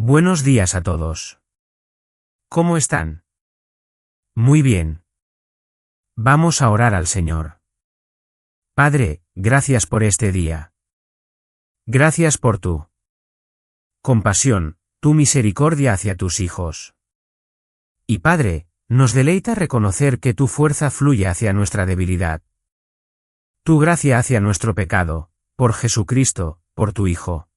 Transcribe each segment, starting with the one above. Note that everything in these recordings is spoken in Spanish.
Buenos días a todos. ¿Cómo están? Muy bien. Vamos a orar al Señor. Padre, gracias por este día. Gracias por tu compasión, tu misericordia hacia tus hijos. Y Padre, nos deleita reconocer que tu fuerza fluye hacia nuestra debilidad. Tu gracia hacia nuestro pecado, por Jesucristo, por tu Hijo.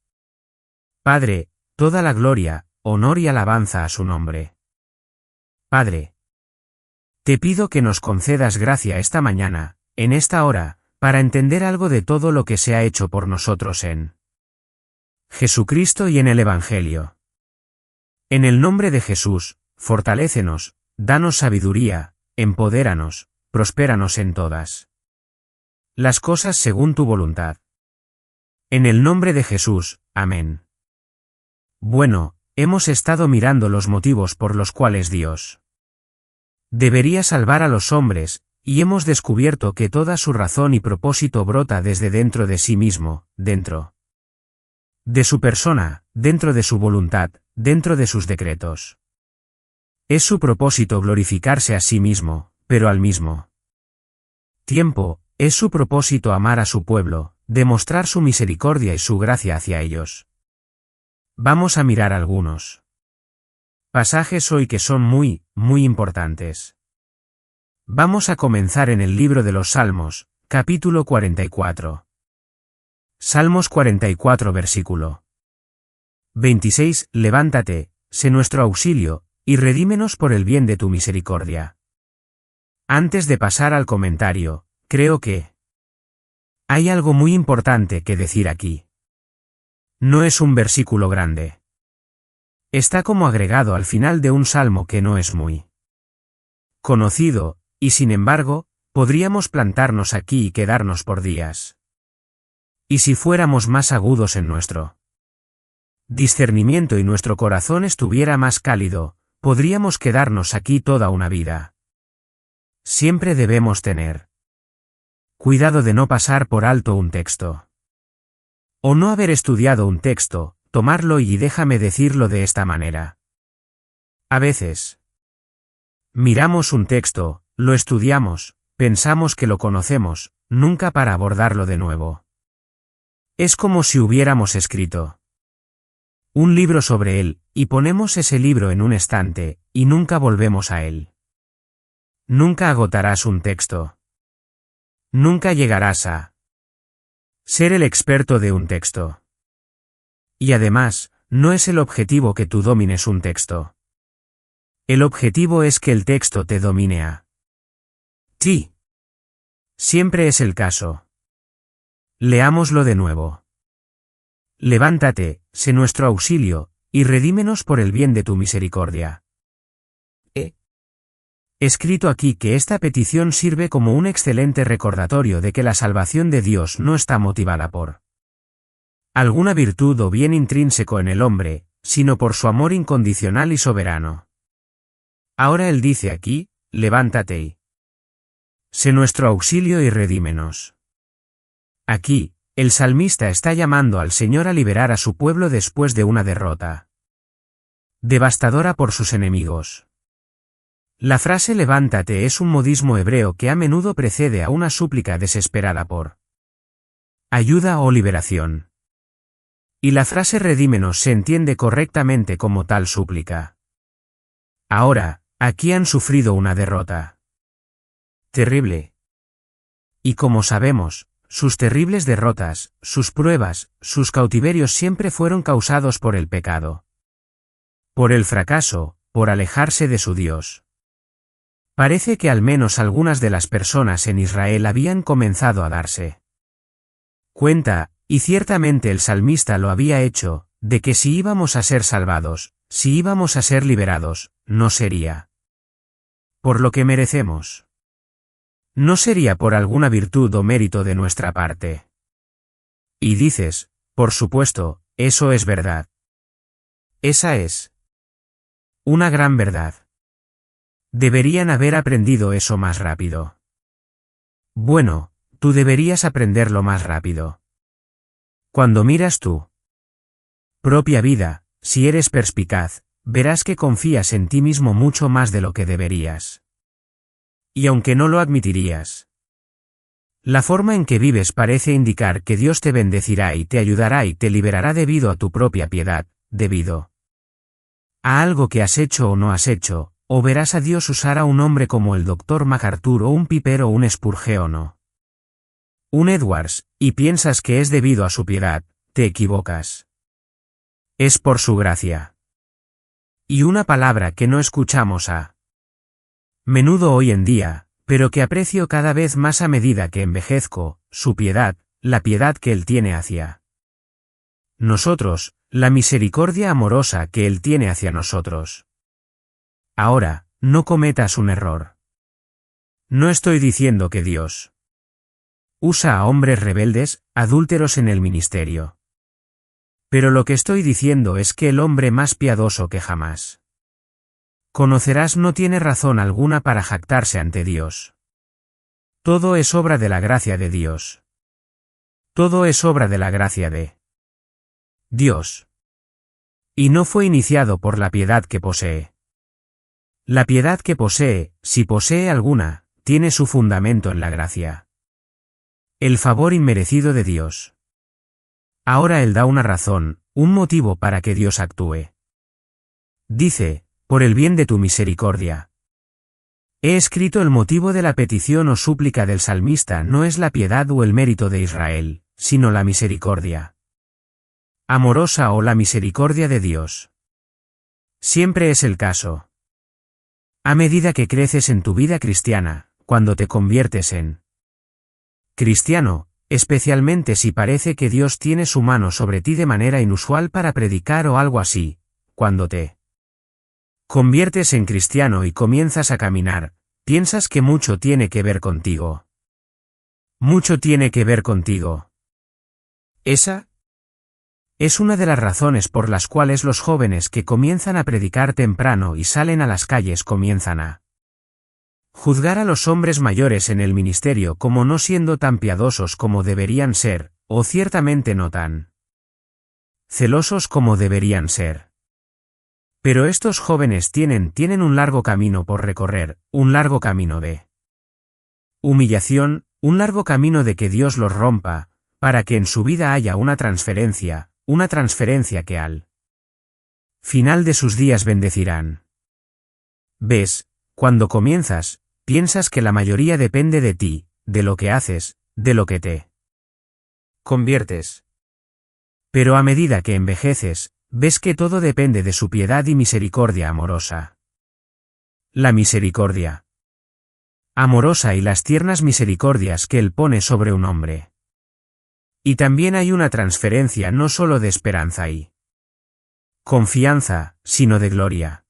Padre, toda la gloria, honor y alabanza a su nombre. Padre, te pido que nos concedas gracia esta mañana, en esta hora, para entender algo de todo lo que se ha hecho por nosotros en Jesucristo y en el Evangelio. En el nombre de Jesús, fortalécenos, danos sabiduría, empodéranos, prospéranos en todas las cosas según tu voluntad. En el nombre de Jesús, amén. Bueno, hemos estado mirando los motivos por los cuales Dios debería salvar a los hombres, y hemos descubierto que toda su razón y propósito brota desde dentro de sí mismo, dentro de su persona, dentro de su voluntad, dentro de sus decretos. Es su propósito glorificarse a sí mismo, pero al mismo tiempo, es su propósito amar a su pueblo, demostrar su misericordia y su gracia hacia ellos. Vamos a mirar algunos pasajes hoy que son muy importantes. Vamos a comenzar en el libro de los Salmos, capítulo 44. Salmos 44 versículo 26. Levántate, sé nuestro auxilio, y redímenos por el bien de tu misericordia. Antes de pasar al comentario, creo que hay algo muy importante que decir aquí. No es un versículo grande. Está como agregado al final de un salmo que no es muy conocido, y sin embargo, podríamos plantarnos aquí y quedarnos por días. Y si fuéramos más agudos en nuestro discernimiento y nuestro corazón estuviera más cálido, podríamos quedarnos aquí toda una vida. Siempre debemos tener cuidado de no pasar por alto un texto. O no haber estudiado un texto, tomarlo y déjame decirlo de esta manera. A veces miramos un texto, lo estudiamos, pensamos que lo conocemos, nunca para abordarlo de nuevo. Es como si hubiéramos escrito un libro sobre él, y ponemos ese libro en un estante, y nunca volvemos a él. Nunca agotarás un texto. Nunca llegarás a ser el experto de un texto. Y además, no es el objetivo que tú domines un texto. El objetivo es que el texto te domine a ti. Siempre es el caso. Leámoslo de nuevo. Levántate, sé nuestro auxilio, y redímenos por el bien de tu misericordia. He escrito aquí que esta petición sirve como un excelente recordatorio de que la salvación de Dios no está motivada por alguna virtud o bien intrínseco en el hombre, sino por su amor incondicional y soberano. Ahora él dice aquí, levántate y sé nuestro auxilio y redímenos. Aquí, el salmista está llamando al Señor a liberar a su pueblo después de una derrota devastadora por sus enemigos. La frase levántate es un modismo hebreo que a menudo precede a una súplica desesperada por ayuda o liberación. Y la frase redímenos se entiende correctamente como tal súplica. Ahora, aquí han sufrido una derrota terrible. Y como sabemos, sus terribles derrotas, sus pruebas, sus cautiverios siempre fueron causados por el pecado. Por el fracaso, por alejarse de su Dios. Parece que al menos algunas de las personas en Israel habían comenzado a darse cuenta, y ciertamente el salmista lo había hecho, de que si íbamos a ser salvados, si íbamos a ser liberados, no sería por lo que merecemos. No sería por alguna virtud o mérito de nuestra parte. Y dices, por supuesto, eso es verdad. Esa es una gran verdad. Deberían haber aprendido eso más rápido. Bueno, tú deberías aprenderlo más rápido. Cuando miras tu propia vida, si eres perspicaz, verás que confías en ti mismo mucho más de lo que deberías. Y aunque no lo admitirías, la forma en que vives parece indicar que Dios te bendecirá y te ayudará y te liberará debido a tu propia piedad, debido a algo que has hecho o no has hecho, o verás a Dios usar a un hombre como el Dr. MacArthur o un Piper o un Spurgeon o un Edwards, y piensas que es debido a su piedad, te equivocas. Es por su gracia. Y una palabra que no escuchamos a menudo hoy en día, pero que aprecio cada vez más a medida que envejezco, su piedad, la piedad que Él tiene hacia nosotros, la misericordia amorosa que Él tiene hacia nosotros. Ahora, no cometas un error. No estoy diciendo que Dios usa a hombres rebeldes, adúlteros en el ministerio. Pero lo que estoy diciendo es que el hombre más piadoso que jamás conocerás no tiene razón alguna para jactarse ante Dios. Todo es obra de la gracia de Dios. Todo es obra de la gracia de Dios. Y no fue iniciado por la piedad que posee. La piedad que posee, si posee alguna, tiene su fundamento en la gracia. El favor inmerecido de Dios. Ahora Él da una razón, un motivo para que Dios actúe. Dice, por el bien de tu misericordia. He escrito el motivo de la petición o súplica del salmista no es la piedad o el mérito de Israel, sino la misericordia amorosa o la misericordia de Dios. Siempre es el caso. A medida que creces en tu vida cristiana, cuando te conviertes en cristiano, especialmente si parece que Dios tiene su mano sobre ti de manera inusual para predicar o algo así, cuando te conviertes en cristiano y comienzas a caminar, piensas que mucho tiene que ver contigo. Mucho tiene que ver contigo. Esa es una de las razones por las cuales los jóvenes que comienzan a predicar temprano y salen a las calles comienzan a juzgar a los hombres mayores en el ministerio como no siendo tan piadosos como deberían ser, o ciertamente no tan celosos como deberían ser. Pero estos jóvenes tienen un largo camino por recorrer, un largo camino de humillación, un largo camino de que Dios los rompa, para que en su vida haya una transferencia que al final de sus días bendecirán. ¿Ves? Cuando comienzas, piensas que la mayoría depende de ti, de lo que haces, de lo que te conviertes. Pero a medida que envejeces, ves que todo depende de su piedad y misericordia amorosa. La misericordia amorosa y las tiernas misericordias que Él pone sobre un hombre. Y también hay una transferencia no solo de esperanza y confianza, sino de gloria.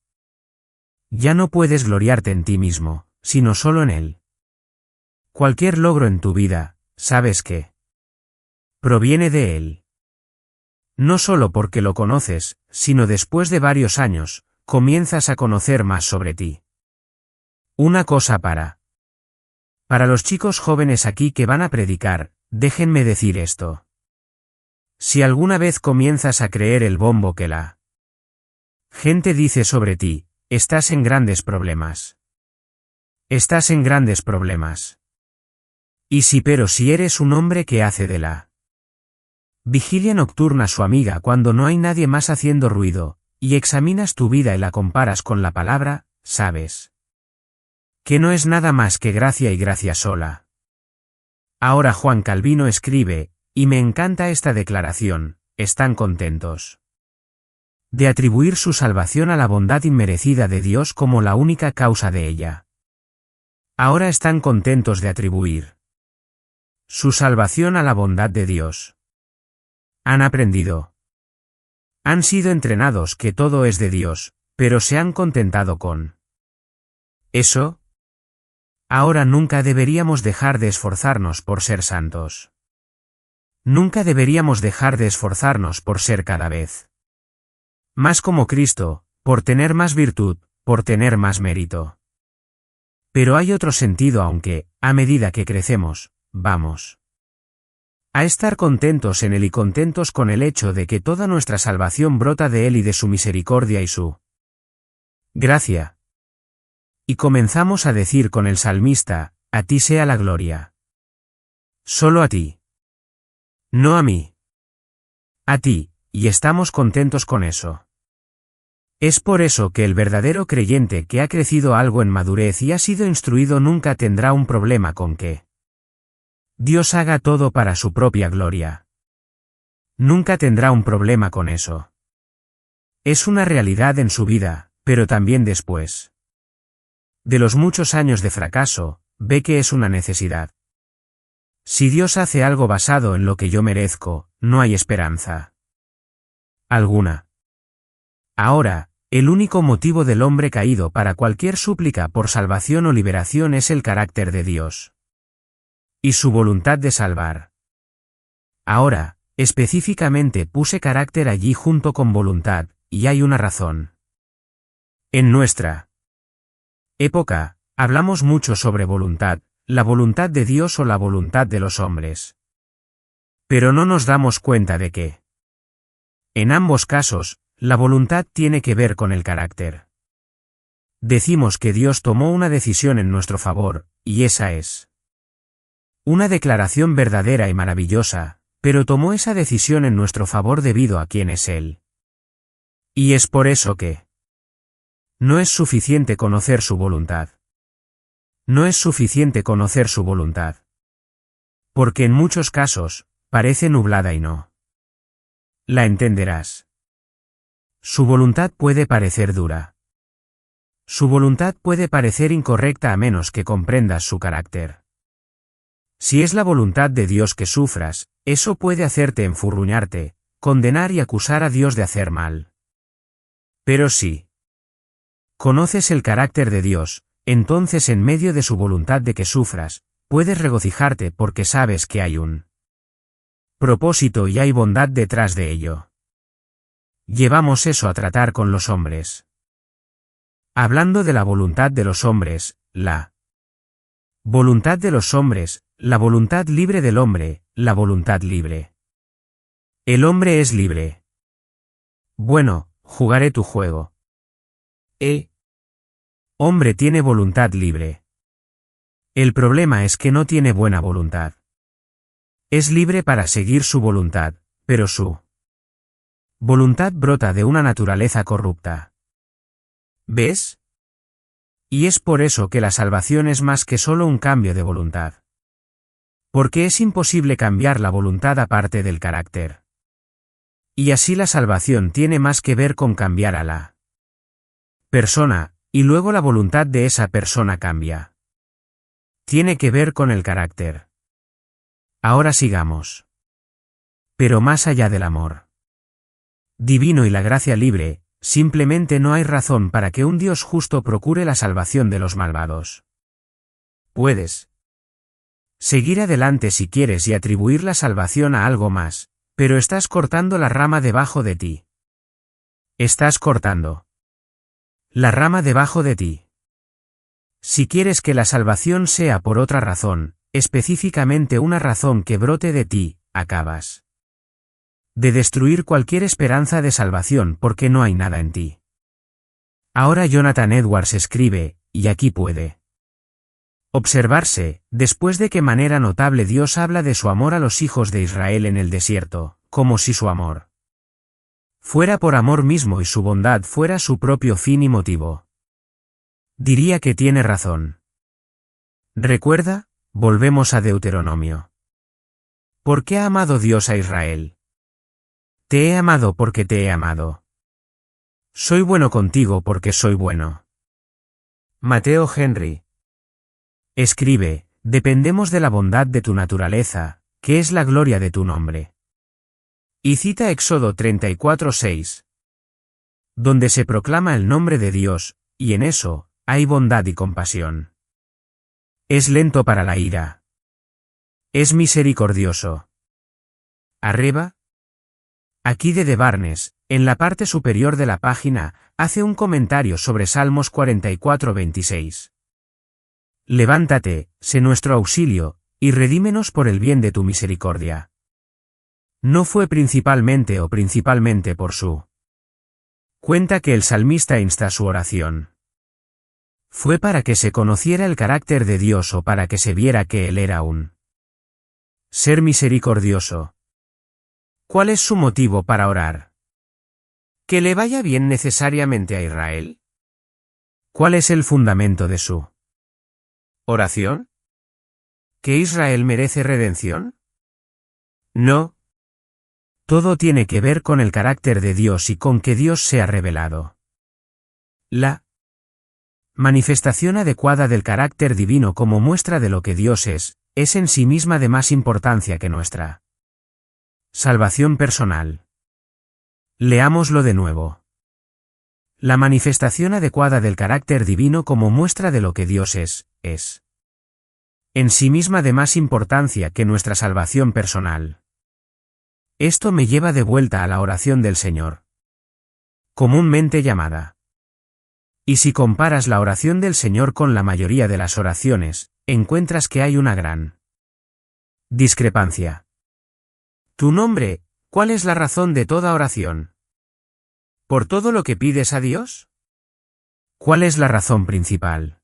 Ya no puedes gloriarte en ti mismo, sino solo en Él. Cualquier logro en tu vida, sabes que proviene de Él. No solo porque lo conoces, sino después de varios años, comienzas a conocer más sobre ti. Una cosa para los chicos jóvenes aquí que van a predicar, déjenme decir esto. Si alguna vez comienzas a creer el bombo que la gente dice sobre ti, estás en grandes problemas. Estás en grandes problemas. Y pero si eres un hombre que hace de la vigilia nocturna su amiga cuando no hay nadie más haciendo ruido, y examinas tu vida y la comparas con la palabra, sabes que no es nada más que gracia y gracia sola. Ahora Juan Calvino escribe, y me encanta esta declaración, están contentos de atribuir su salvación a la bondad inmerecida de Dios como la única causa de ella. Ahora están contentos de atribuir su salvación a la bondad de Dios. Han aprendido. Han sido entrenados que todo es de Dios, pero se han contentado con eso. Ahora nunca deberíamos dejar de esforzarnos por ser santos. Nunca deberíamos dejar de esforzarnos por ser cada vez más como Cristo, por tener más virtud, por tener más mérito. Pero hay otro sentido aunque, a medida que crecemos, vamos A estar contentos en Él y contentos con el hecho de que toda nuestra salvación brota de Él y de su misericordia y su gracia. Y comenzamos a decir con el salmista, a ti sea la gloria. Solo a ti. No a mí. A ti, y estamos contentos con eso. Es por eso que el verdadero creyente que ha crecido algo en madurez y ha sido instruido nunca tendrá un problema con que Dios haga todo para su propia gloria. Nunca tendrá un problema con eso. Es una realidad en su vida, pero también después de los muchos años de fracaso, ve que es una necesidad. Si Dios hace algo basado en lo que yo merezco, no hay esperanza alguna. Ahora, el único motivo del hombre caído para cualquier súplica por salvación o liberación es el carácter de Dios y su voluntad de salvar. Ahora, específicamente puse carácter allí junto con voluntad, y hay una razón. En nuestra época, hablamos mucho sobre voluntad, la voluntad de Dios o la voluntad de los hombres. Pero no nos damos cuenta de que, en ambos casos, la voluntad tiene que ver con el carácter. Decimos que Dios tomó una decisión en nuestro favor, y esa es una declaración verdadera y maravillosa, pero tomó esa decisión en nuestro favor debido a quién es Él. Y es por eso que no es suficiente conocer su voluntad. No es suficiente conocer su voluntad. Porque en muchos casos, parece nublada y no la entenderás. Su voluntad puede parecer dura. Su voluntad puede parecer incorrecta a menos que comprendas su carácter. Si es la voluntad de Dios que sufras, eso puede hacerte enfurruñarte, condenar y acusar a Dios de hacer mal. Pero si conoces el carácter de Dios, entonces en medio de su voluntad de que sufras, puedes regocijarte porque sabes que hay un propósito y hay bondad detrás de ello. Llevamos eso a tratar con los hombres. Hablando de la voluntad de los hombres, la voluntad de los hombres, la voluntad libre del hombre, la voluntad libre. El hombre es libre. Bueno, jugaré tu juego. Hombre tiene voluntad libre. El problema es que no tiene buena voluntad. Es libre para seguir su voluntad, pero su voluntad brota de una naturaleza corrupta. ¿Ves? Y es por eso que la salvación es más que solo un cambio de voluntad. Porque es imposible cambiar la voluntad aparte del carácter. Y así la salvación tiene más que ver con cambiar a la persona, y luego la voluntad de esa persona cambia. Tiene que ver con el carácter. Ahora sigamos. Pero más allá del amor divino y la gracia libre, simplemente no hay razón para que un Dios justo procure la salvación de los malvados. Puedes seguir adelante si quieres y atribuir la salvación a algo más, pero estás cortando la rama debajo de ti. Estás cortando la rama debajo de ti. Si quieres que la salvación sea por otra razón, específicamente una razón que brote de ti, acabas de destruir cualquier esperanza de salvación porque no hay nada en ti. Ahora Jonathan Edwards escribe, y aquí puede observarse, después de qué manera notable Dios habla de su amor a los hijos de Israel en el desierto, como si su amor fuera por amor mismo y su bondad fuera su propio fin y motivo. Diría que tiene razón. Recuerda, volvemos a Deuteronomio. ¿Por qué ha amado Dios a Israel? Te he amado porque te he amado. Soy bueno contigo porque soy bueno. Mateo Henry escribe, dependemos de la bondad de tu naturaleza, que es la gloria de tu nombre. Y cita Éxodo 34:6, donde se proclama el nombre de Dios, y en eso, hay bondad y compasión. Es lento para la ira. Es misericordioso. Arriba. Aquí de Barnes, en la parte superior de la página, hace un comentario sobre Salmos 44:26. Levántate, sé nuestro auxilio, y redímenos por el bien de tu misericordia. No fue principalmente por su cuenta que el salmista insta su oración. Fue para que se conociera el carácter de Dios o para que se viera que Él era un ser misericordioso. ¿Cuál es su motivo para orar? ¿Que le vaya bien necesariamente a Israel? ¿Cuál es el fundamento de su oración? ¿Que Israel merece redención? No. Todo tiene que ver con el carácter de Dios y con que Dios sea revelado. La manifestación adecuada del carácter divino como muestra de lo que Dios es en sí misma de más importancia que nuestra salvación personal. Leámoslo de nuevo. La manifestación adecuada del carácter divino como muestra de lo que Dios es en sí misma de más importancia que nuestra salvación personal. Esto me lleva de vuelta a la oración del Señor, comúnmente llamada. Y si comparas la oración del Señor con la mayoría de las oraciones, encuentras que hay una gran discrepancia. Tu nombre, ¿cuál es la razón de toda oración? ¿Por todo lo que pides a Dios? ¿Cuál es la razón principal?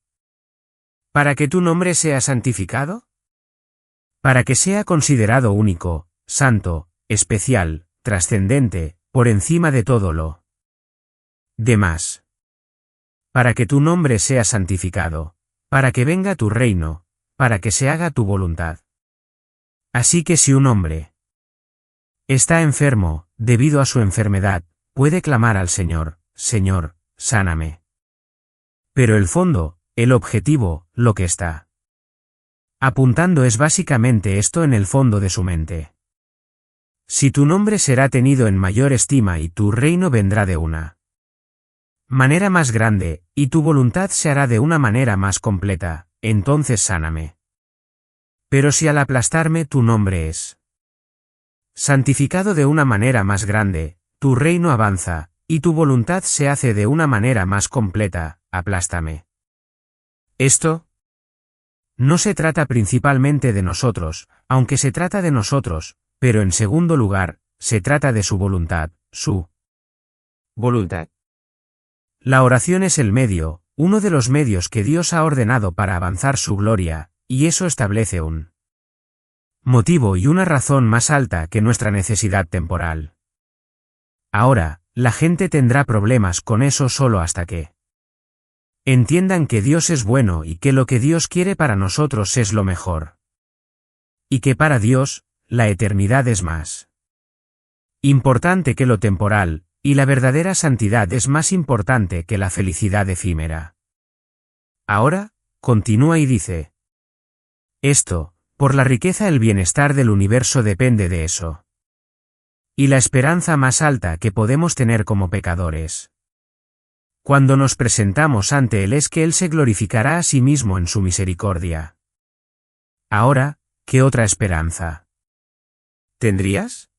¿Para que tu nombre sea santificado? Para que sea considerado único, santo, especial, trascendente, por encima de todo lo demás. Para que tu nombre sea santificado, para que venga tu reino, para que se haga tu voluntad. Así que si un hombre está enfermo, debido a su enfermedad, puede clamar al Señor, Señor, sáname. Pero el fondo, el objetivo, lo que está apuntando es básicamente esto en el fondo de su mente. Si tu nombre será tenido en mayor estima y tu reino vendrá de una manera más grande, y tu voluntad se hará de una manera más completa, entonces sáname. Pero si al aplastarme tu nombre es santificado de una manera más grande, tu reino avanza, y tu voluntad se hace de una manera más completa, aplástame. Esto no se trata principalmente de nosotros, aunque se trata de nosotros, pero en segundo lugar, se trata de su voluntad, su voluntad. La oración es el medio, uno de los medios que Dios ha ordenado para avanzar su gloria, y eso establece un motivo y una razón más alta que nuestra necesidad temporal. Ahora, la gente tendrá problemas con eso solo hasta que entiendan que Dios es bueno y que lo que Dios quiere para nosotros es lo mejor. Y que para Dios, la eternidad es más importante que lo temporal, y la verdadera santidad es más importante que la felicidad efímera. Ahora, continúa y dice: esto, por la riqueza el bienestar del universo depende de eso. Y la esperanza más alta que podemos tener como pecadores cuando nos presentamos ante Él es que Él se glorificará a sí mismo en su misericordia. Ahora, ¿qué otra esperanza tendrías?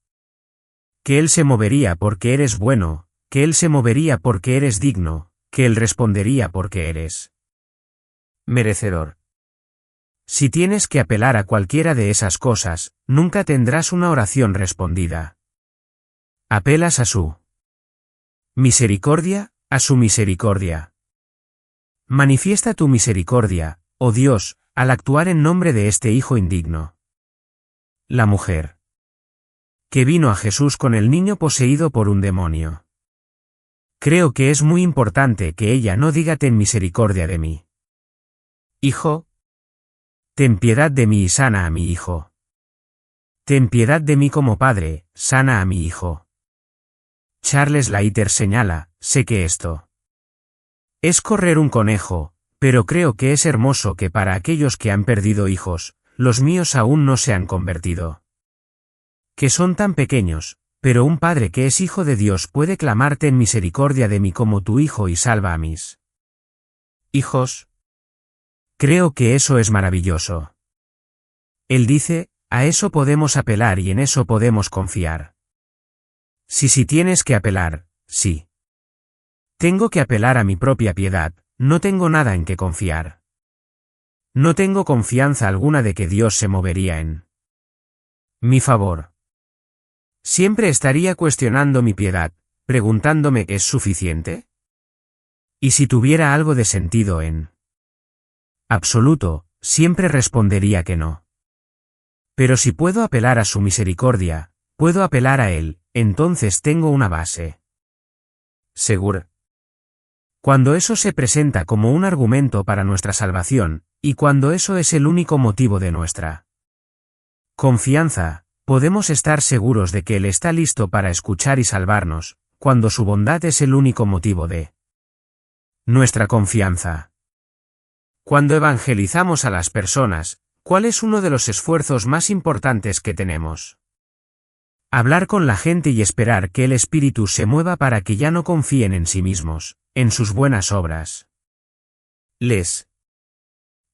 Que Él se movería porque eres bueno, que Él se movería porque eres digno, que Él respondería porque eres merecedor. Si tienes que apelar a cualquiera de esas cosas, nunca tendrás una oración respondida. Apelas a su misericordia, a su misericordia. Manifiesta tu misericordia, oh Dios, al actuar en nombre de este hijo indigno. La mujer que vino a Jesús con el niño poseído por un demonio. Creo que es muy importante que ella no diga ten misericordia de mí. Hijo, ten piedad de mí y sana a mi hijo. Ten piedad de mí como padre, sana a mi hijo. Charles Leiter señala, sé que esto es correr un conejo, pero creo que es hermoso que para aquellos que han perdido hijos, los míos aún no se han convertido. Que son tan pequeños, pero un padre que es hijo de Dios puede clamarte en misericordia de mí como tu hijo y salva a mis hijos. Creo que eso es maravilloso. Él dice, a eso podemos apelar y en eso podemos confiar. Si tienes que apelar, sí. Tengo que apelar a mi propia piedad, no tengo nada en que confiar. No tengo confianza alguna de que Dios se movería en mi favor. Siempre estaría cuestionando mi piedad, preguntándome ¿es suficiente? Y si tuviera algo de sentido en absoluto, siempre respondería que no. Pero si puedo apelar a su misericordia, puedo apelar a Él, entonces tengo una base segura. Cuando eso se presenta como un argumento para nuestra salvación, y cuando eso es el único motivo de nuestra confianza, podemos estar seguros de que Él está listo para escuchar y salvarnos, cuando su bondad es el único motivo de nuestra confianza. Cuando evangelizamos a las personas, ¿cuál es uno de los esfuerzos más importantes que tenemos? Hablar con la gente y esperar que el Espíritu se mueva para que ya no confíen en sí mismos, en sus buenas obras. Les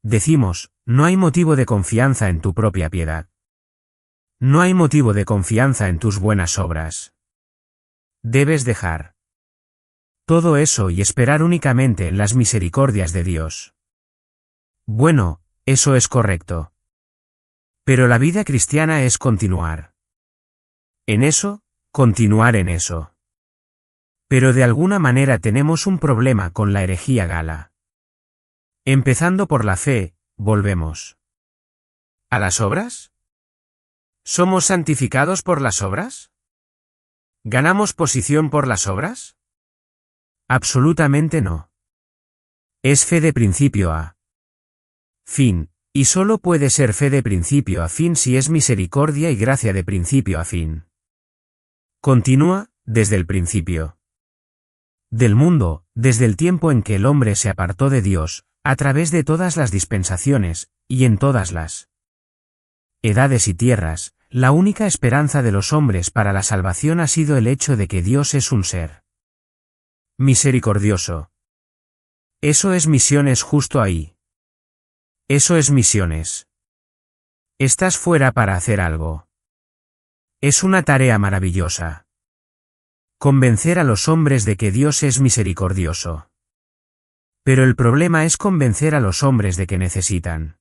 decimos, no hay motivo de confianza en tu propia piedad. No hay motivo de confianza en tus buenas obras. Debes dejar todo eso y esperar únicamente en las misericordias de Dios. Bueno, eso es correcto. Pero la vida cristiana es continuar en eso, continuar en eso. Pero de alguna manera tenemos un problema con la herejía gala. Empezando por la fe, volvemos ¿a las obras? ¿Somos santificados por las obras? ¿Ganamos posición por las obras? Absolutamente no. Es fe de principio a fin, y solo puede ser fe de principio a fin si es misericordia y gracia de principio a fin. Continúa, desde el principio del mundo, desde el tiempo en que el hombre se apartó de Dios, a través de todas las dispensaciones, y en todas las edades y tierras, la única esperanza de los hombres para la salvación ha sido el hecho de que Dios es un ser misericordioso. Eso es misiones justo ahí. Eso es misiones. Estás fuera para hacer algo. Es una tarea maravillosa. Convencer a los hombres de que Dios es misericordioso. Pero el problema es convencer a los hombres de que necesitan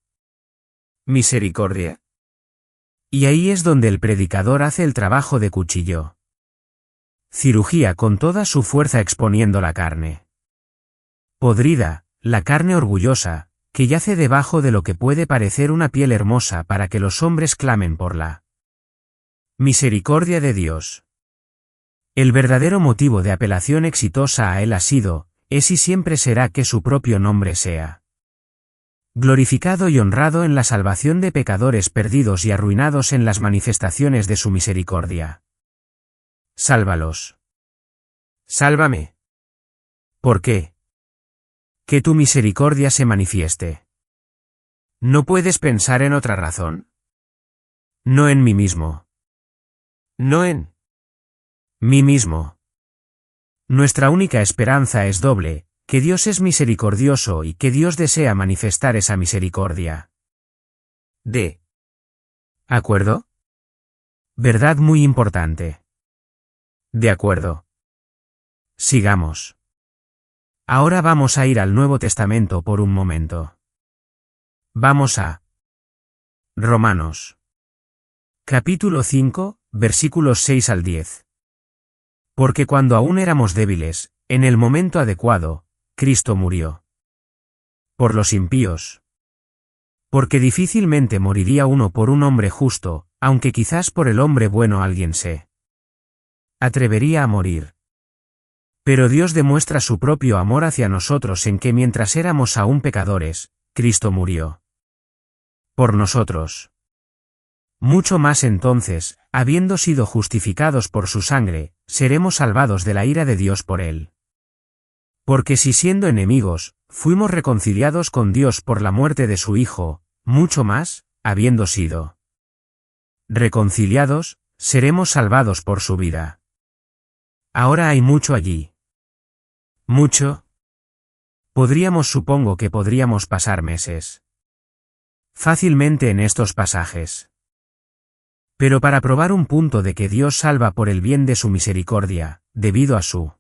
misericordia. Y ahí es donde el predicador hace el trabajo de cuchillo. Cirugía con toda su fuerza exponiendo la carne podrida, la carne orgullosa, que yace debajo de lo que puede parecer una piel hermosa para que los hombres clamen por la misericordia de Dios. El verdadero motivo de apelación exitosa a Él ha sido, es y siempre será que su propio nombre sea glorificado y honrado en la salvación de pecadores perdidos y arruinados en las manifestaciones de su misericordia. Sálvalos. Sálvame. ¿Por qué? Que tu misericordia se manifieste. ¿No puedes pensar en otra razón? No en mí mismo. No en mí mismo. Nuestra única esperanza es doble, que Dios es misericordioso y que Dios desea manifestar esa misericordia. ¿De acuerdo? Verdad muy importante. De acuerdo. Sigamos. Ahora vamos a ir al Nuevo Testamento por un momento. Vamos a Romanos. Capítulo 5, versículos 6 al 10. Porque cuando aún éramos débiles, en el momento adecuado, Cristo murió por los impíos. Porque difícilmente moriría uno por un hombre justo, aunque quizás por el hombre bueno alguien se atrevería a morir. Pero Dios demuestra su propio amor hacia nosotros en que mientras éramos aún pecadores, Cristo murió por nosotros. Mucho más entonces, habiendo sido justificados por su sangre, seremos salvados de la ira de Dios por él. Porque si siendo enemigos, fuimos reconciliados con Dios por la muerte de su Hijo, mucho más, habiendo sido reconciliados, seremos salvados por su vida. Ahora hay mucho allí. ¿Mucho? Supongo que podríamos pasar meses fácilmente en estos pasajes. Pero para probar un punto de que Dios salva por el bien de su misericordia, debido a su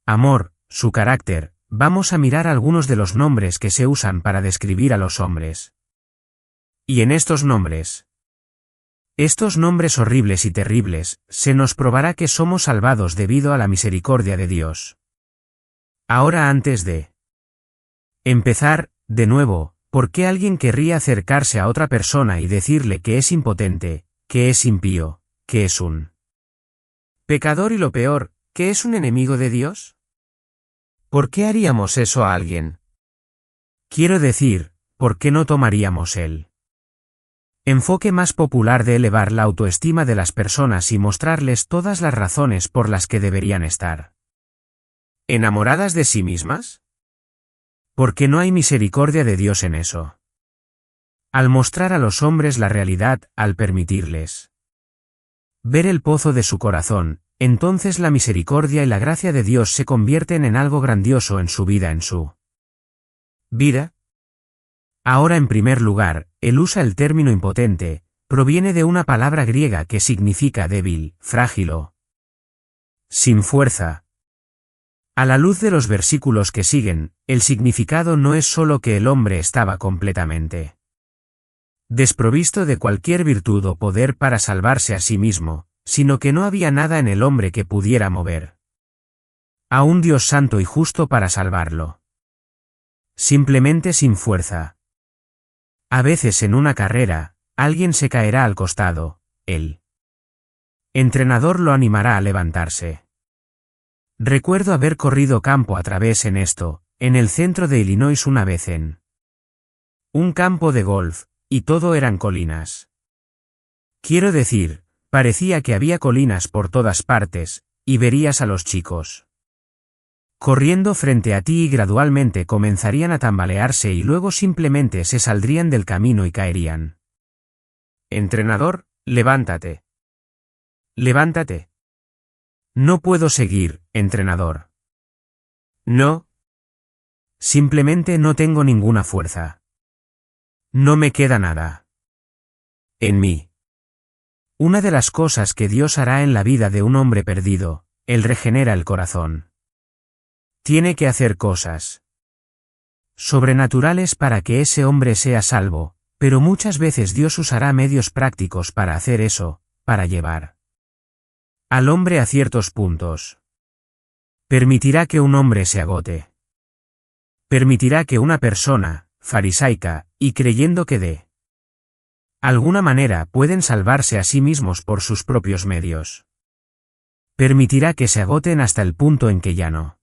amor, su carácter, vamos a mirar algunos de los nombres que se usan para describir a los hombres. Y en estos nombres Estos nombres horribles y terribles, se nos probará que somos salvados debido a la misericordia de Dios. Ahora antes de empezar, de nuevo, ¿por qué alguien querría acercarse a otra persona y decirle que es impotente, que es impío, que es un pecador y lo peor, que es un enemigo de Dios? ¿Por qué haríamos eso a alguien? Quiero decir, ¿por qué no tomaríamos el enfoque más popular de elevar la autoestima de las personas y mostrarles todas las razones por las que deberían estar enamoradas de sí mismas? Porque no hay misericordia de Dios en eso. Al mostrar a los hombres la realidad, al permitirles ver el pozo de su corazón, entonces la misericordia y la gracia de Dios se convierten en algo grandioso en su vida. Ahora en primer lugar, él usa el término impotente, proviene de una palabra griega que significa débil, frágil o sin fuerza. A la luz de los versículos que siguen, el significado no es solo que el hombre estaba completamente desprovisto de cualquier virtud o poder para salvarse a sí mismo, sino que no había nada en el hombre que pudiera mover a un Dios santo y justo para salvarlo. Simplemente sin fuerza. A veces en una carrera, alguien se caerá al costado, el entrenador lo animará a levantarse. Recuerdo haber corrido campo a través en el centro de Illinois una vez en un campo de golf, y todo eran colinas. Quiero decir, parecía que había colinas por todas partes, y verías a los chicos corriendo frente a ti y gradualmente comenzarían a tambalearse y luego simplemente se saldrían del camino y caerían. Entrenador, levántate. Levántate. No puedo seguir, entrenador. No. Simplemente no tengo ninguna fuerza. No me queda nada en mí. Una de las cosas que Dios hará en la vida de un hombre perdido, Él regenera el corazón. Tiene que hacer cosas sobrenaturales para que ese hombre sea salvo, pero muchas veces Dios usará medios prácticos para hacer eso, para llevar al hombre a ciertos puntos. Permitirá que un hombre se agote. Permitirá que una persona, farisaica, y creyendo que de alguna manera pueden salvarse a sí mismos por sus propios medios. Permitirá que se agoten hasta el punto en que ya no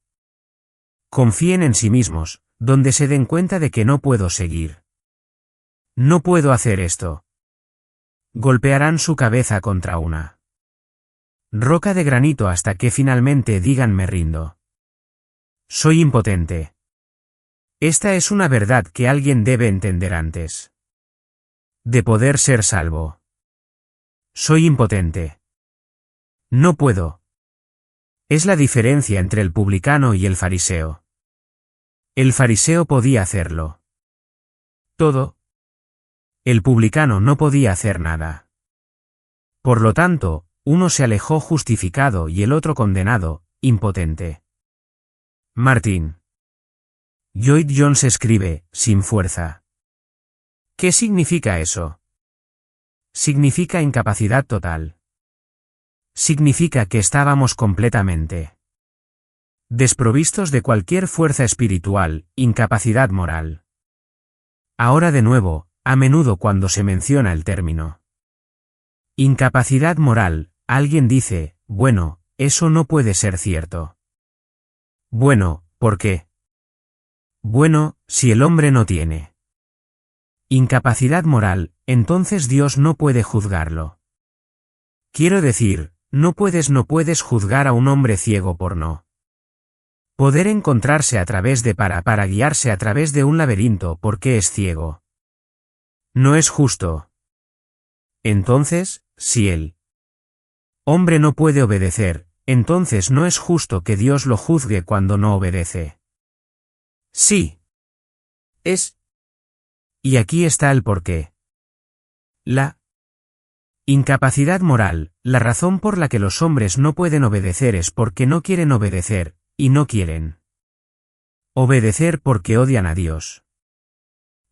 confíen en sí mismos, donde se den cuenta de que no puedo seguir. No puedo hacer esto. Golpearán su cabeza contra una roca de granito hasta que finalmente digan me rindo. Soy impotente. Esta es una verdad que alguien debe entender antes de poder ser salvo. Soy impotente. No puedo. Es la diferencia entre el publicano y el fariseo. El fariseo podía hacerlo todo. El publicano no podía hacer nada. Por lo tanto, uno se alejó justificado y el otro condenado, impotente. Martin Lloyd Jones escribe, sin fuerza. ¿Qué significa eso? Significa incapacidad total. Significa que estábamos completamente desprovistos de cualquier fuerza espiritual, incapacidad moral. Ahora de nuevo, a menudo cuando se menciona el término incapacidad moral, alguien dice, bueno, eso no puede ser cierto. Bueno, ¿por qué? Bueno, si el hombre no tiene incapacidad moral, entonces Dios no puede juzgarlo. Quiero decir, no puedes juzgar a un hombre ciego por no poder encontrarse a través de para guiarse a través de un laberinto porque es ciego. No es justo. Entonces, si el hombre no puede obedecer, entonces no es justo que Dios lo juzgue cuando no obedece. Sí. Es. Y aquí está el porqué. La incapacidad moral, la razón por la que los hombres no pueden obedecer es porque no quieren obedecer, y no quieren obedecer porque odian a Dios.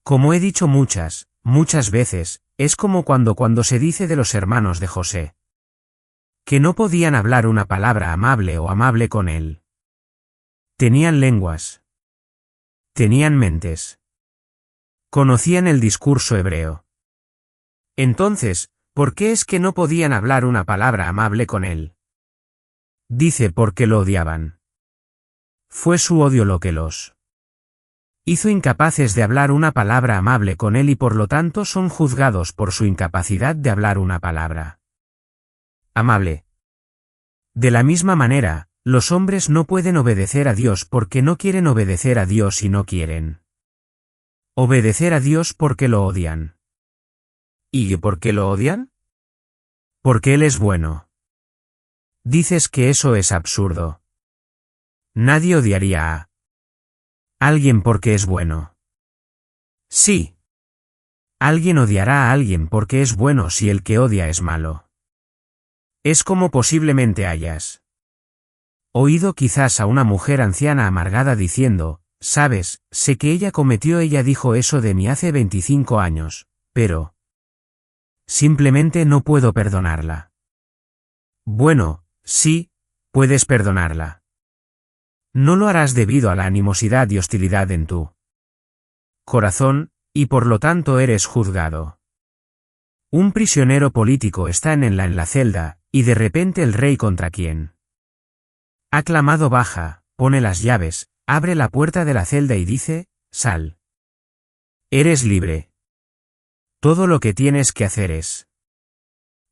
Como he dicho muchas muchas veces, es como cuando se dice de los hermanos de José, que no podían hablar una palabra amable o amable con él. Tenían lenguas. Tenían mentes. Conocían el discurso hebreo. Entonces, ¿por qué es que no podían hablar una palabra amable con él? Dice porque lo odiaban. Fue su odio lo que los hizo incapaces de hablar una palabra amable con él y por lo tanto son juzgados por su incapacidad de hablar una palabra amable. De la misma manera, los hombres no pueden obedecer a Dios porque no quieren obedecer a Dios y no quieren obedecer a Dios porque lo odian. ¿Y por qué lo odian? Porque Él es bueno. Dices que eso es absurdo. Nadie odiaría a alguien porque es bueno. Sí. Alguien odiará a alguien porque es bueno si el que odia es malo. Es como posiblemente hayas oído quizás a una mujer anciana amargada diciendo, sabes, sé que ella dijo eso de mí hace 25 años, pero simplemente no puedo perdonarla. Bueno, sí, puedes perdonarla. No lo harás debido a la animosidad y hostilidad en tu corazón, y por lo tanto eres juzgado. Un prisionero político está en la celda, y de repente el rey contra quien ha clamado baja, pone las llaves, abre la puerta de la celda y dice, sal. Eres libre. Todo lo que tienes que hacer es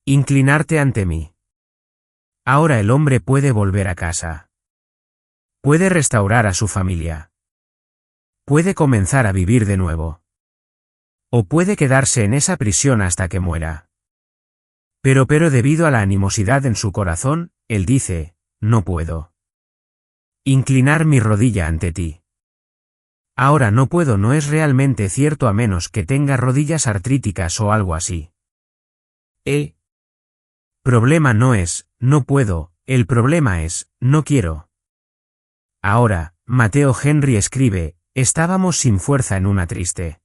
inclinarte ante mí. Ahora el hombre puede volver a casa. Puede restaurar a su familia. Puede comenzar a vivir de nuevo. O puede quedarse en esa prisión hasta que muera. Pero debido a la animosidad en su corazón, él dice, no puedo inclinar mi rodilla ante ti. Ahora no puedo no es realmente cierto a menos que tenga rodillas artríticas o algo así. El problema no es, no puedo, el problema es, no quiero. Ahora, Mateo Henry escribe, estábamos sin fuerza en una triste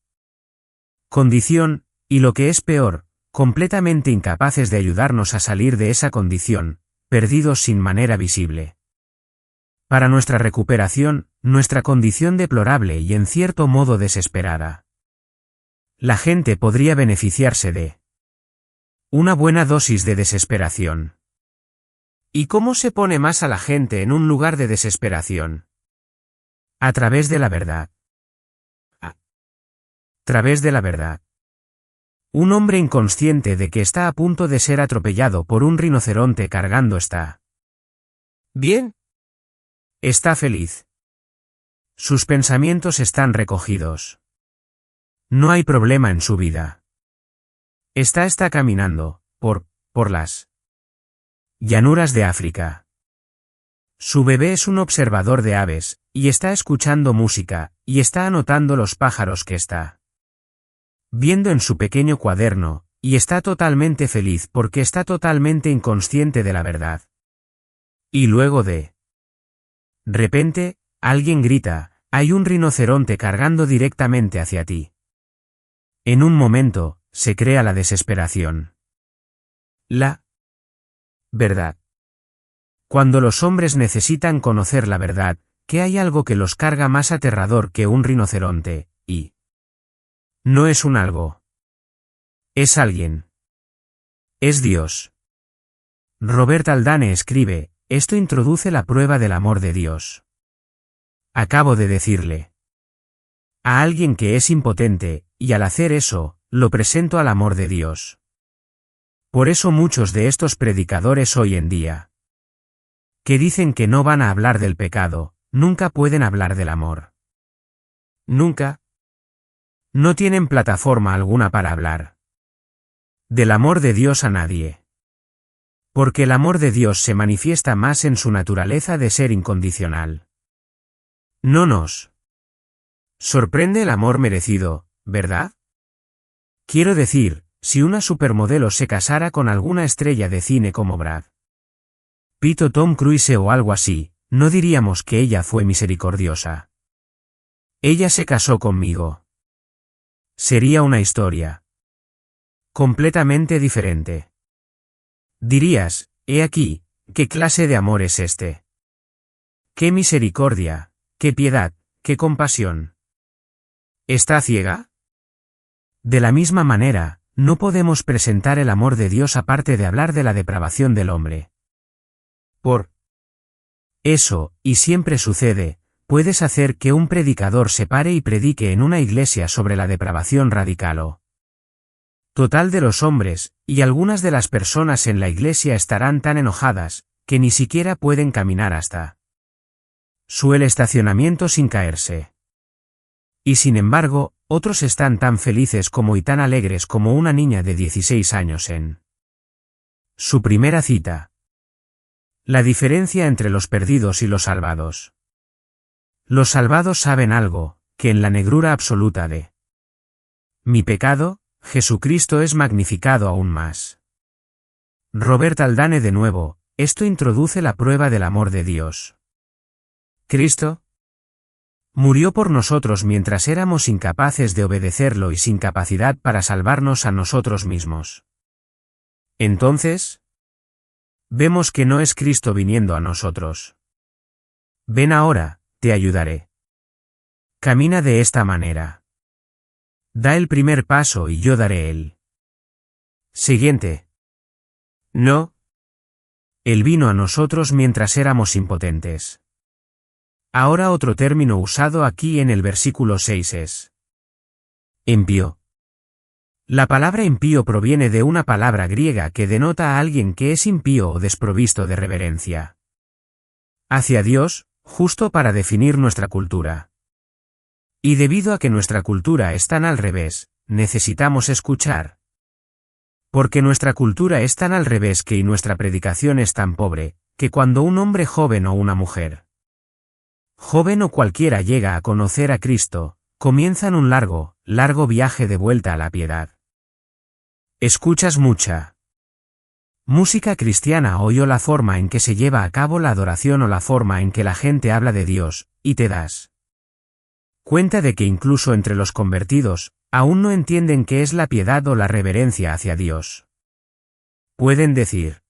condición, y lo que es peor, completamente incapaces de ayudarnos a salir de esa condición, perdidos sin manera visible. Para nuestra recuperación, nuestra condición deplorable y en cierto modo desesperada. La gente podría beneficiarse de una buena dosis de desesperación. ¿Y cómo se pone más a la gente en un lugar de desesperación? A través de la verdad. A través de la verdad. Un hombre inconsciente de que está a punto de ser atropellado por un rinoceronte cargando está bien. Está feliz. Sus pensamientos están recogidos. No hay problema en su vida. Está caminando, por las llanuras de África. Su bebé es un observador de aves, y está escuchando música, y está anotando los pájaros que está viendo en su pequeño cuaderno, y está totalmente feliz porque está totalmente inconsciente de la verdad. Y luego de repente, alguien grita, hay un rinoceronte cargando directamente hacia ti. En un momento, se crea la desesperación. La verdad. Cuando los hombres necesitan conocer la verdad, que hay algo que los carga más aterrador que un rinoceronte, y no es un algo. Es alguien. Es Dios. Robert Haldane escribe, esto introduce la prueba del amor de Dios. Acabo de decirle a alguien que es impotente, y al hacer eso, lo presento al amor de Dios. Por eso muchos de estos predicadores hoy en día, que dicen que no van a hablar del pecado, nunca pueden hablar del amor. Nunca. No tienen plataforma alguna para hablar del amor de Dios a nadie. Porque el amor de Dios se manifiesta más en su naturaleza de ser incondicional. No nos sorprende el amor merecido, ¿verdad? Quiero decir, si una supermodelo se casara con alguna estrella de cine como Brad Pitt o Tom Cruise o algo así, no diríamos que ella fue misericordiosa. Ella se casó conmigo. Sería una historia Completamente diferente. Dirías, he aquí, ¿qué clase de amor es este? ¡Qué misericordia, qué piedad, qué compasión! ¿Está ciega? De la misma manera, no podemos presentar el amor de Dios aparte de hablar de la depravación del hombre. Por eso, y siempre sucede, puedes hacer que un predicador se pare y predique en una iglesia sobre la depravación radical o total de los hombres, y algunas de las personas en la iglesia estarán tan enojadas, que ni siquiera pueden caminar hasta su estacionamiento sin caerse. Y sin embargo, otros están tan felices como y tan alegres como una niña de 16 años en su primera cita. La diferencia entre los perdidos y los salvados. Los salvados saben algo, que en la negrura absoluta de mi pecado, Jesucristo es magnificado aún más. Robert Haldane de nuevo, esto introduce la prueba del amor de Dios. Cristo murió por nosotros mientras éramos incapaces de obedecerlo y sin capacidad para salvarnos a nosotros mismos. Entonces, vemos que no es Cristo viniendo a nosotros. Ven ahora, te ayudaré. Camina de esta manera. Da el primer paso y yo daré el siguiente. No. Él vino a nosotros mientras éramos impotentes. Ahora otro término usado aquí en el versículo 6 es impío. La palabra impío proviene de una palabra griega que denota a alguien que es impío o desprovisto de reverencia hacia Dios, justo para definir nuestra cultura. Y debido a que nuestra cultura es tan al revés, necesitamos escuchar. Porque nuestra cultura es tan al revés y nuestra predicación es tan pobre, que cuando un hombre joven o una mujer joven o cualquiera llega a conocer a Cristo, comienzan un largo viaje de vuelta a la piedad. ¿Escuchas mucha música cristiana o la forma en que se lleva a cabo la adoración o la forma en que la gente habla de Dios, y te das cuenta de que incluso entre los convertidos, aún no entienden qué es la piedad o la reverencia hacia Dios? Pueden decir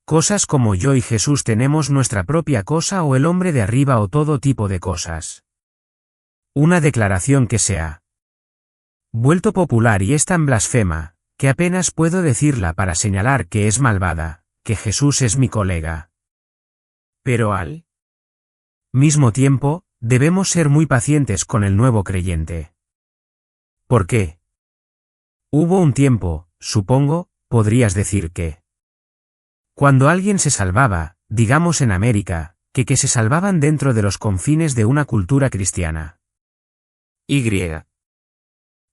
cosas como yo y Jesús tenemos nuestra propia cosa o el hombre de arriba o todo tipo de cosas. Una declaración que se ha vuelto popular y es tan blasfema, que apenas puedo decirla para señalar que es malvada, que Jesús es mi colega. Pero al mismo tiempo, debemos ser muy pacientes con el nuevo creyente. ¿Por qué? Hubo un tiempo, supongo, podrías decir que cuando alguien se salvaba, digamos en América, que se salvaban dentro de los confines de una cultura cristiana.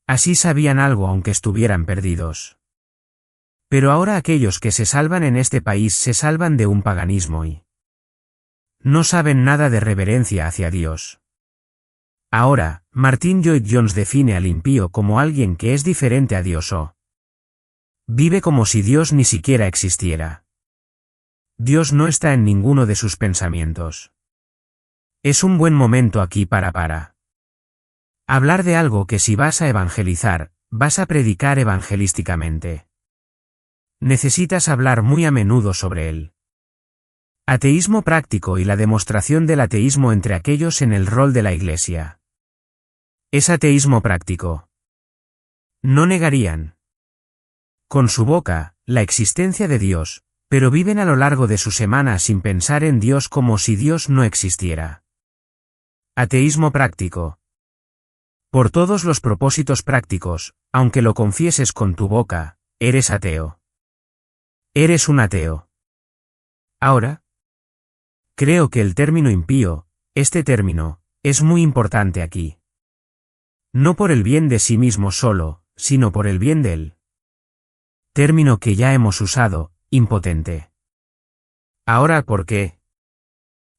Así sabían algo aunque estuvieran perdidos. Pero ahora aquellos que se salvan en este país se salvan de un paganismo y no saben nada de reverencia hacia Dios. Ahora, Martin Lloyd-Jones define al impío como alguien que es diferente a Dios o vive como si Dios ni siquiera existiera. Dios no está en ninguno de sus pensamientos. Es un buen momento aquí para hablar de algo que si vas a evangelizar, vas a predicar evangelísticamente. Necesitas hablar muy a menudo sobre él. Ateísmo práctico y la demostración del ateísmo entre aquellos en el rol de la Iglesia. Es ateísmo práctico. No negarían con su boca la existencia de Dios, pero viven a lo largo de su semana sin pensar en Dios como si Dios no existiera. Ateísmo práctico. Por todos los propósitos prácticos, aunque lo confieses con tu boca, eres ateo. Eres un ateo. Ahora, creo que el término impío, este término, es muy importante aquí. No por el bien de sí mismo solo, sino por el bien del término que ya hemos usado, impotente. Ahora, ¿por qué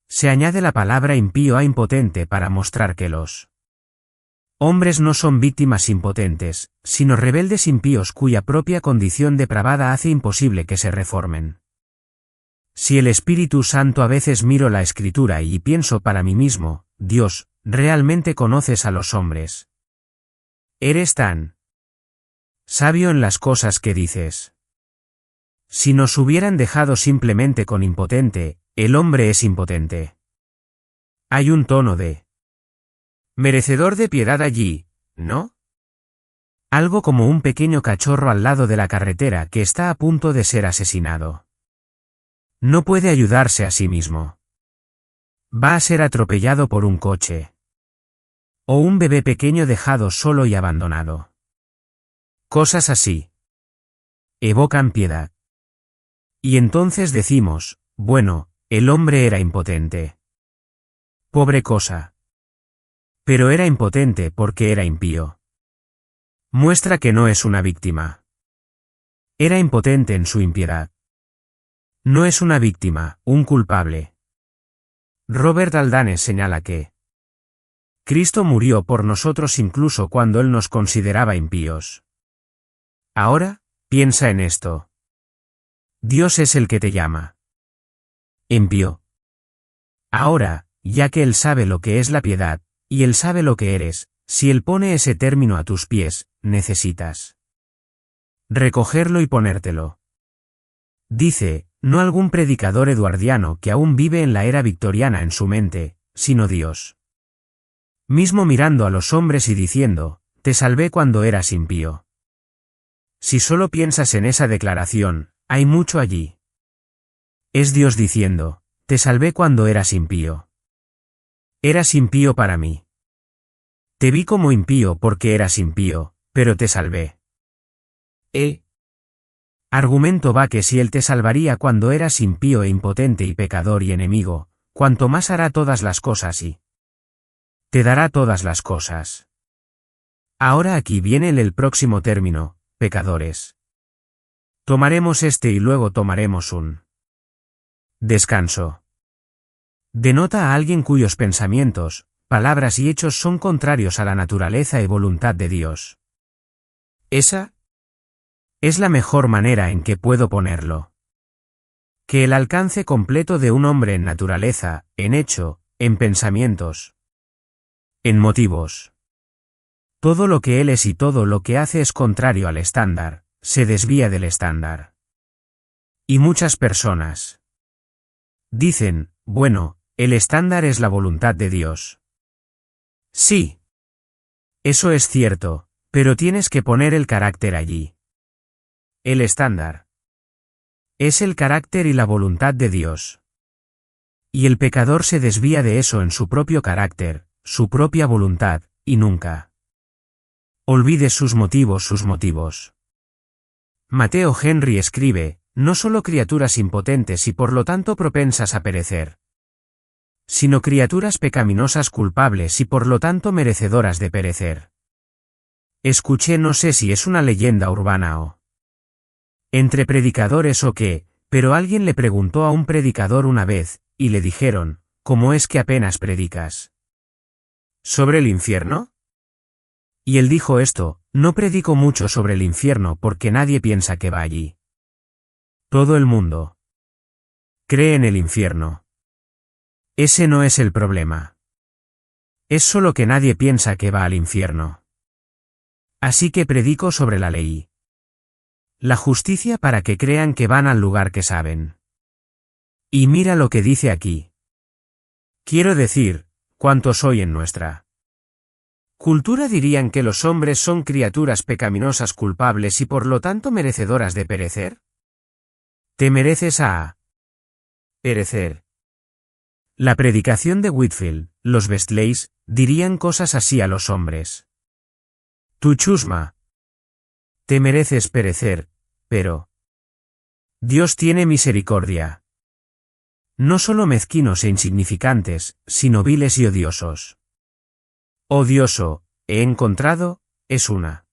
se añade la palabra impío a impotente para mostrar que los hombres no son víctimas impotentes, sino rebeldes impíos cuya propia condición depravada hace imposible que se reformen? Si el Espíritu Santo a veces miro la Escritura y pienso para mí mismo, Dios, realmente conoces a los hombres. Eres tan sabio en las cosas que dices. Si nos hubieran dejado simplemente con impotente, el hombre es impotente. Hay un tono de merecedor de piedad allí, ¿no? Algo como un pequeño cachorro al lado de la carretera que está a punto de ser asesinado. No puede ayudarse a sí mismo. Va a ser atropellado por un coche. O un bebé pequeño dejado solo y abandonado. Cosas así. Evocan piedad. Y entonces decimos, bueno, el hombre era impotente. Pobre cosa. Pero era impotente porque era impío. Muestra que no es una víctima. Era impotente en su impiedad. No es una víctima, un culpable. Robert Aldanes señala que Cristo murió por nosotros incluso cuando Él nos consideraba impíos. Ahora, piensa en esto. Dios es el que te llama impío. Ahora, ya que Él sabe lo que es la piedad, y Él sabe lo que eres, si Él pone ese término a tus pies, necesitas recogerlo y ponértelo. Dice, no algún predicador eduardiano que aún vive en la era victoriana en su mente, sino Dios. Mismo mirando a los hombres y diciendo, te salvé cuando eras impío. Si solo piensas en esa declaración, hay mucho allí. Es Dios diciendo, te salvé cuando eras impío. Eras impío para mí. Te vi como impío porque eras impío, pero te salvé. Argumento va que si Él te salvaría cuando eras impío e impotente y pecador y enemigo, cuanto más hará todas las cosas y te dará todas las cosas. Ahora aquí viene el próximo término, pecadores. Tomaremos este y luego tomaremos un descanso. Denota a alguien cuyos pensamientos, palabras y hechos son contrarios a la naturaleza y voluntad de Dios. Esa es la mejor manera en que puedo ponerlo. Que el alcance completo de un hombre en naturaleza, en hecho, en pensamientos, en motivos. Todo lo que él es y todo lo que hace es contrario al estándar, se desvía del estándar. Y muchas personas dicen, bueno, el estándar es la voluntad de Dios. Sí. Eso es cierto, pero tienes que poner el carácter allí. El estándar es el carácter y la voluntad de Dios. Y el pecador se desvía de eso en su propio carácter, su propia voluntad, y nunca olvides sus motivos. Mateo Henry escribe, no solo criaturas impotentes y por lo tanto propensas a perecer, sino criaturas pecaminosas culpables y por lo tanto merecedoras de perecer. Escuché, no sé si es una leyenda urbana o entre predicadores o qué, pero alguien le preguntó a un predicador una vez, y le dijeron, ¿cómo es que apenas predicas sobre el infierno? Y él dijo esto, no predico mucho sobre el infierno porque nadie piensa que va allí. Todo el mundo cree en el infierno. Ese no es el problema. Es solo que nadie piensa que va al infierno. Así que predico sobre la ley. La justicia para que crean que van al lugar que saben. Y mira lo que dice aquí. Quiero decir, ¿cuántos hoy en nuestra cultura dirían que los hombres son criaturas pecaminosas culpables y por lo tanto merecedoras de perecer? Te mereces a perecer. La predicación de Whitefield, los Wesleys, dirían cosas así a los hombres. Tu chusma. Te mereces perecer, pero Dios tiene misericordia. No solo mezquinos e insignificantes, sino viles y odiosos. Odioso, he encontrado, es una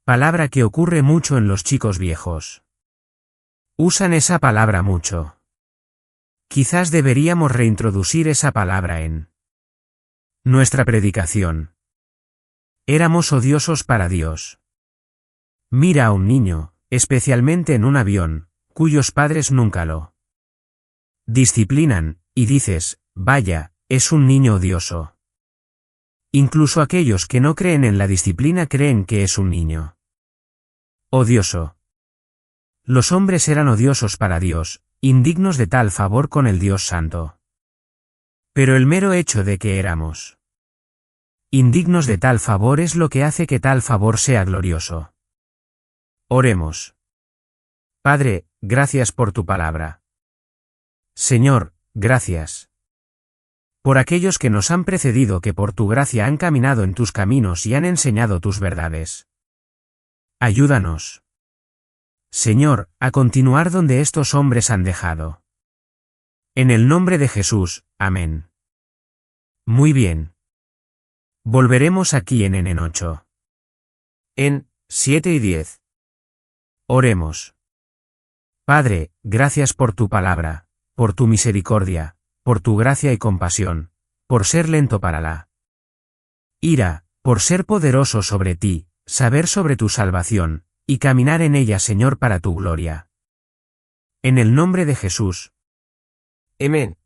palabra que ocurre mucho en los chicos viejos. Usan esa palabra mucho. Quizás deberíamos reintroducir esa palabra en nuestra predicación. Éramos odiosos para Dios. Mira a un niño, especialmente en un avión, cuyos padres nunca lo disciplinan, y dices, vaya, es un niño odioso. Incluso aquellos que no creen en la disciplina creen que es un niño Odioso. Los hombres eran odiosos para Dios, indignos de tal favor con el Dios Santo. Pero el mero hecho de que éramos indignos de tal favor es lo que hace que tal favor sea glorioso. Oremos. Padre, gracias por tu palabra. Señor, gracias por aquellos que nos han precedido, que por tu gracia han caminado en tus caminos y han enseñado tus verdades. Ayúdanos, Señor, a continuar donde estos hombres han dejado. En el nombre de Jesús, amén. Muy bien. Volveremos aquí en 8. En 7 y 10. Oremos. Padre, gracias por tu palabra, por tu misericordia, por tu gracia y compasión, por ser lento para la ira, por ser poderoso sobre ti, saber sobre tu salvación, y caminar en ella, Señor, para tu gloria. En el nombre de Jesús. Amén.